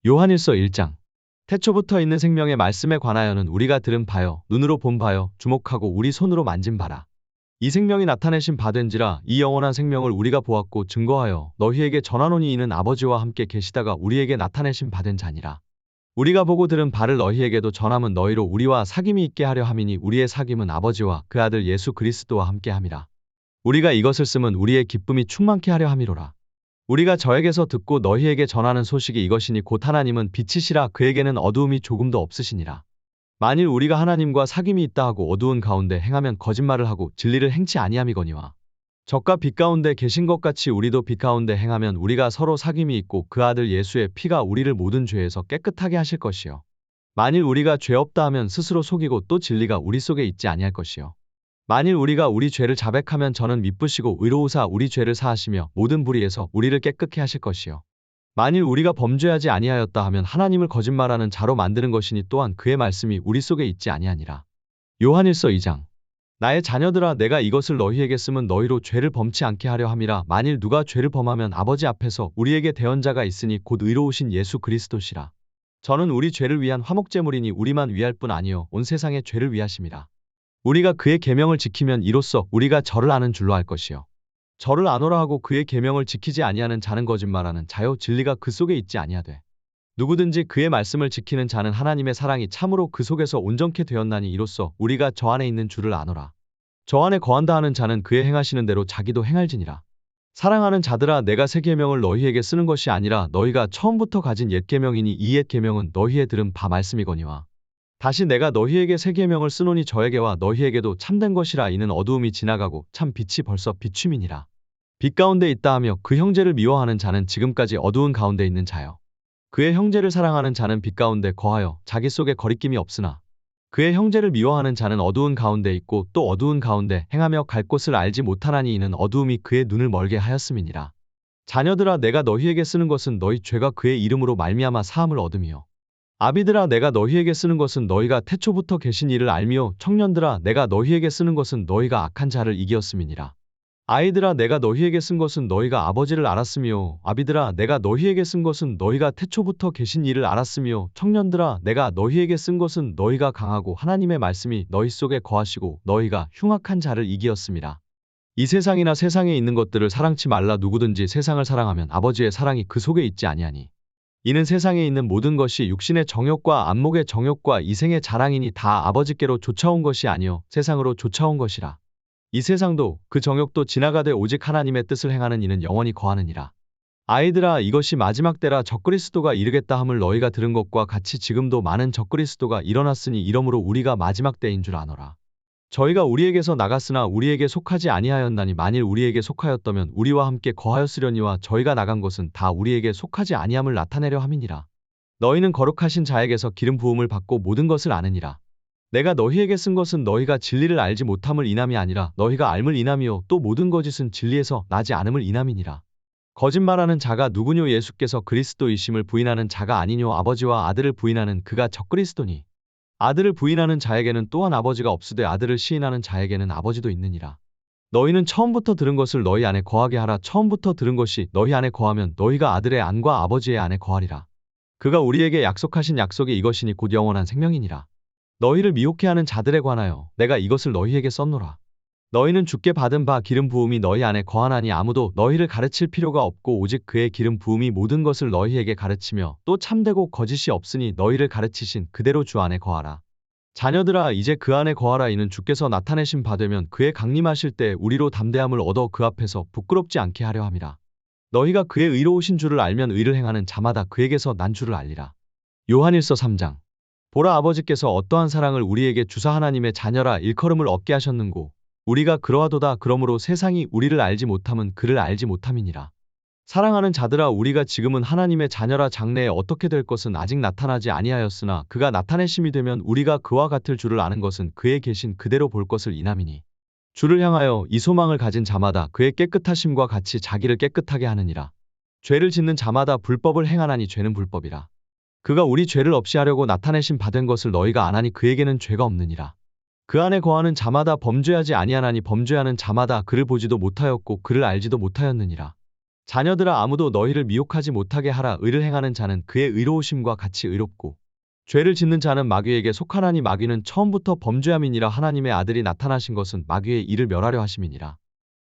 요한일서 1장. 태초부터 있는 생명의 말씀에 관하여는 우리가 들은 바요, 눈으로 본 바요, 주목하고 우리 손으로 만진 바라. 이 생명이 나타내신 바 된지라. 이 영원한 생명을 우리가 보았고 증거하여 너희에게 전하노니 이는 아버지와 함께 계시다가 우리에게 나타내신 바 된 자니라. 우리가 보고 들은 바를 너희에게도 전함은 너희로 우리와 사귐이 있게 하려 함이니 우리의 사귐은 아버지와 그 아들 예수 그리스도와 함께 함이라. 우리가 이것을 쓰면 우리의 기쁨이 충만케 하려 함이로라. 우리가 저에게서 듣고 너희에게 전하는 소식이 이것이니 곧 하나님은 빛이시라. 그에게는 어두움이 조금도 없으시니라. 만일 우리가 하나님과 사귐이 있다 하고 어두운 가운데 행하면 거짓말을 하고 진리를 행치 아니함이거니와 적과 빛 가운데 계신 것 같이 우리도 빛 가운데 행하면 우리가 서로 사귐이 있고 그 아들 예수의 피가 우리를 모든 죄에서 깨끗하게 하실 것이요 만일 우리가 죄 없다 하면 스스로 속이고 또 진리가 우리 속에 있지 아니할 것이요 만일 우리가 우리 죄를 자백하면 저는 미쁘시고 의로우사 우리 죄를 사하시며 모든 불의에서 우리를 깨끗게 하실 것이요 만일 우리가 범죄하지 아니하였다 하면 하나님을 거짓말하는 자로 만드는 것이니 또한 그의 말씀이 우리 속에 있지 아니하니라. 요한일서 2장. 나의 자녀들아, 내가 이것을 너희에게 쓰면 너희로 죄를 범치 않게 하려 함이라. 만일 누가 죄를 범하면 아버지 앞에서 우리에게 대언자가 있으니 곧 의로우신 예수 그리스도시라. 저는 우리 죄를 위한 화목제물이니 우리만 위할 뿐 아니요 온 세상의 죄를 위하심이라. 우리가 그의 계명을 지키면 이로써 우리가 저를 아는 줄로 알 것이요 저를 아노라 하고 그의 계명을 지키지 아니하는 자는 거짓말하는 자요 진리가 그 속에 있지 아니하되 누구든지 그의 말씀을 지키는 자는 하나님의 사랑이 참으로 그 속에서 온전케 되었나니 이로써 우리가 저 안에 있는 줄을 아노라. 저 안에 거한다 하는 자는 그의 행하시는 대로 자기도 행할지니라. 사랑하는 자들아, 내가 새 계명을 너희에게 쓰는 것이 아니라 너희가 처음부터 가진 옛 계명이니 이 옛 계명은 너희의 들은 바 말씀이거니와 다시 내가 너희에게 새 계명을 쓰노니 저에게와 너희에게도 참된 것이라. 이는 어두움이 지나가고 참 빛이 벌써 비춤이니라. 빛 가운데 있다 하며 그 형제를 미워하는 자는 지금까지 어두운 가운데 있는 자요 그의 형제를 사랑하는 자는 빛 가운데 거하여 자기 속에 거리낌이 없으나 그의 형제를 미워하는 자는 어두운 가운데 있고 또 어두운 가운데 행하며 갈 곳을 알지 못하나니 이는 어두움이 그의 눈을 멀게 하였음이니라. 자녀들아, 내가 너희에게 쓰는 것은 너희 죄가 그의 이름으로 말미암아 사함을 얻음이요 아비들아, 내가 너희에게 쓰는 것은 너희가 태초부터 계신 이를 알미요 청년들아, 내가 너희에게 쓰는 것은 너희가 악한 자를 이기었음이니라. 아이들아, 내가 너희에게 쓴 것은 너희가 아버지를 알았으며 아비들아, 내가 너희에게 쓴 것은 너희가 태초부터 계신 이를 알았으며 청년들아, 내가 너희에게 쓴 것은 너희가 강하고 하나님의 말씀이 너희 속에 거하시고 너희가 흉악한 자를 이기었음이라. 이 세상이나 세상에 있는 것들을 사랑치 말라. 누구든지 세상을 사랑하면 아버지의 사랑이 그 속에 있지 아니하니 이는 세상에 있는 모든 것이 육신의 정욕과 안목의 정욕과 이생의 자랑이니 다 아버지께로 쫓아온 것이 아니요 세상으로 쫓아온 것이라. 이 세상도 그 정욕도 지나가되 오직 하나님의 뜻을 행하는 이는 영원히 거하느니라. 아이들아, 이것이 마지막 때라. 적그리스도가 이르겠다 함을 너희가 들은 것과 같이 지금도 많은 적그리스도가 일어났으니 이러므로 우리가 마지막 때인 줄 아노라. 저희가 우리에게서 나갔으나 우리에게 속하지 아니하였나니 만일 우리에게 속하였다면 우리와 함께 거하였으려니와 저희가 나간 것은 다 우리에게 속하지 아니함을 나타내려 함이니라. 너희는 거룩하신 자에게서 기름 부음을 받고 모든 것을 아느니라. 내가 너희에게 쓴 것은 너희가 진리를 알지 못함을 인함이 아니라 너희가 알물 인함이요 또 모든 거짓은 진리에서 나지 않음을 인함이니라. 거짓말하는 자가 누구뇨? 예수께서 그리스도이심을 부인하는 자가 아니뇨? 아버지와 아들을 부인하는 그가 적그리스도니 아들을 부인하는 자에게는 또한 아버지가 없으되 아들을 시인하는 자에게는 아버지도 있느니라. 너희는 처음부터 들은 것을 너희 안에 거하게 하라. 처음부터 들은 것이 너희 안에 거하면 너희가 아들의 안과 아버지의 안에 거하리라. 그가 우리에게 약속하신 약속이 이것이니 곧 영원한 생명이니라. 너희를 미혹해 하는 자들에 관하여 내가 이것을 너희에게 썼노라. 너희는 주께 받은 바 기름 부음이 너희 안에 거하나니 아무도 너희를 가르칠 필요가 없고 오직 그의 기름 부음이 모든 것을 너희에게 가르치며 또 참되고 거짓이 없으니 너희를 가르치신 그대로 주 안에 거하라. 자녀들아, 이제 그 안에 거하라. 이는 주께서 나타내신 바 되면 그의 강림하실 때 우리로 담대함을 얻어 그 앞에서 부끄럽지 않게 하려 함이라. 너희가 그의 의로우신 줄을 알면 의를 행하는 자마다 그에게서 난 줄을 알리라. 요한일서 3장. 보라, 아버지께서 어떠한 사랑을 우리에게 주사 하나님의 자녀라 일컬음을 얻게 하셨는고 우리가 그러하도다. 그러므로 세상이 우리를 알지 못함은 그를 알지 못함이니라. 사랑하는 자들아, 우리가 지금은 하나님의 자녀라. 장래에 어떻게 될 것은 아직 나타나지 아니하였으나 그가 나타내심이 되면 우리가 그와 같을 줄을 아는 것은 그의 계신 그대로 볼 것을 인함이니 주를 향하여 이 소망을 가진 자마다 그의 깨끗하심과 같이 자기를 깨끗하게 하느니라. 죄를 짓는 자마다 불법을 행하나니 죄는 불법이라. 그가 우리 죄를 없이 하려고 나타내신 바 된 것을 너희가 아나니 그에게는 죄가 없느니라. 그 안에 거하는 자마다 범죄하지 아니하나니 범죄하는 자마다 그를 보지도 못하였고 그를 알지도 못하였느니라. 자녀들아 아무도 너희를 미혹하지 못하게 하라. 의를 행하는 자는 그의 의로우심과 같이 의롭고 죄를 짓는 자는 마귀에게 속하나니 마귀는 처음부터 범죄함이니라. 하나님의 아들이 나타나신 것은 마귀의 일을 멸하려 하심이니라.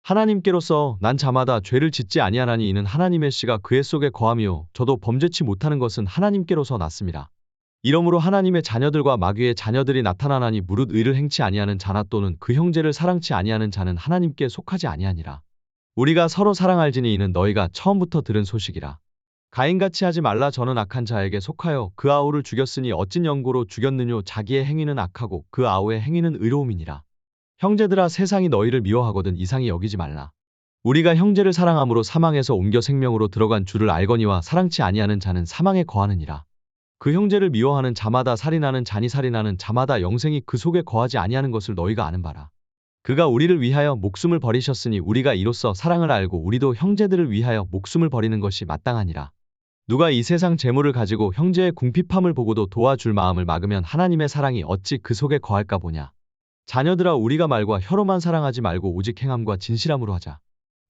하나님께로서 난 자마다 죄를 짓지 아니하나니 이는 하나님의 씨가 그의 속에 거함이요 저도 범죄치 못하는 것은 하나님께로서 났습니다. 이러므로 하나님의 자녀들과 마귀의 자녀들이 나타나나니 무릇 의를 행치 아니하는 자나 또는 그 형제를 사랑치 아니하는 자는 하나님께 속하지 아니하니라. 우리가 서로 사랑할지니 이는 너희가 처음부터 들은 소식이라. 가인같이 하지 말라. 저는 악한 자에게 속하여 그 아우를 죽였으니 어찐 연고로 죽였느뇨. 자기의 행위는 악하고 그 아우의 행위는 의로움이니라. 형제들아 세상이 너희를 미워하거든 이상히 여기지 말라. 우리가 형제를 사랑함으로 사망에서 옮겨 생명으로 들어간 줄을 알거니와 사랑치 아니하는 자는 사망에 거하느니라. 그 형제를 미워하는 자마다 살인하는 자니 살인하는 자마다 영생이 그 속에 거하지 아니하는 것을 너희가 아는 바라. 그가 우리를 위하여 목숨을 버리셨으니 우리가 이로써 사랑을 알고 우리도 형제들을 위하여 목숨을 버리는 것이 마땅하니라. 누가 이 세상 재물을 가지고 형제의 궁핍함을 보고도 도와줄 마음을 막으면 하나님의 사랑이 어찌 그 속에 거할까 보냐. 자녀들아 우리가 말과 혀로만 사랑하지 말고 오직 행함과 진실함으로 하자.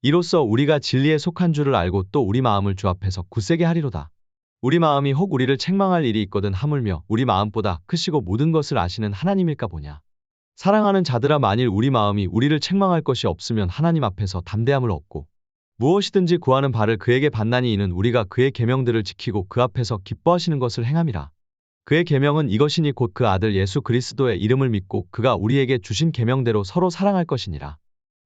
이로써 우리가 진리에 속한 줄을 알고 또 우리 마음을 주 앞에서 굳세게 하리로다. 우리 마음이 혹 우리를 책망할 일이 있거든 하물며 우리 마음보다 크시고 모든 것을 아시는 하나님일까 보냐. 사랑하는 자들아 만일 우리 마음이 우리를 책망할 것이 없으면 하나님 앞에서 담대함을 얻고 무엇이든지 구하는 바를 그에게 받나니 이는 우리가 그의 계명들을 지키고 그 앞에서 기뻐하시는 것을 행함이라. 그의 계명은 이것이니 곧 그 아들 예수 그리스도의 이름을 믿고 그가 우리에게 주신 계명대로 서로 사랑할 것이니라.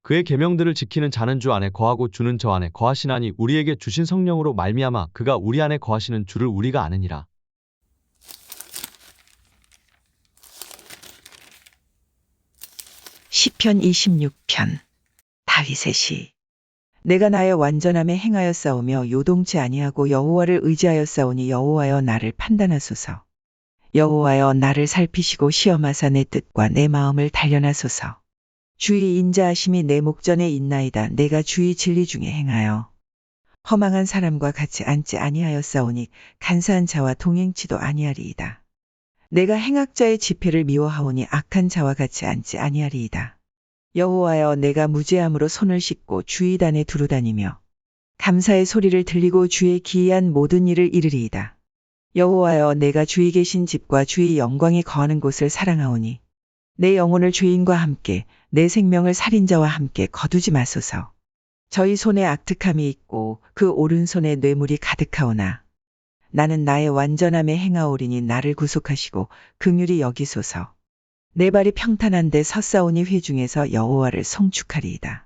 그의 계명들을 지키는 자는 주 안에 거하고 주는 저 안에 거하시나니 우리에게 주신 성령으로 말미암아 그가 우리 안에 거하시는 줄을 우리가 아느니라. 시편 26편. 다윗의 시. 내가 나의 완전함에 행하여 싸우며 요동치 아니하고 여호와를 의지하여 싸우니 여호와여 나를 판단하소서. 여호와여 나를 살피시고 시험하사 내 뜻과 내 마음을 단련하소서. 주의 인자하심이 내 목전에 있나이다. 내가 주의 진리 중에 행하여 허망한 사람과 같이 앉지 아니하여 싸우니 간사한 자와 동행치도 아니하리이다. 내가 행악자의 지폐를 미워하오니 악한 자와 같이 앉지 아니하리이다. 여호와여 내가 무죄함으로 손을 씻고 주의 단에 두루 다니며 감사의 소리를 들리고 주의 기이한 모든 일을 이르리이다. 여호와여 내가 주의 계신 집과 주의 영광이 거하는 곳을 사랑하오니 내 영혼을 죄인과 함께 내 생명을 살인자와 함께 거두지 마소서. 저희 손에 악득함이 있고 그 오른손에 뇌물이 가득하오나 나는 나의 완전함에 행하오리니 나를 구속하시고 긍휼히 여기소서. 내 발이 평탄한 데 섰사오니 회중에서 여호와를 송축하리이다.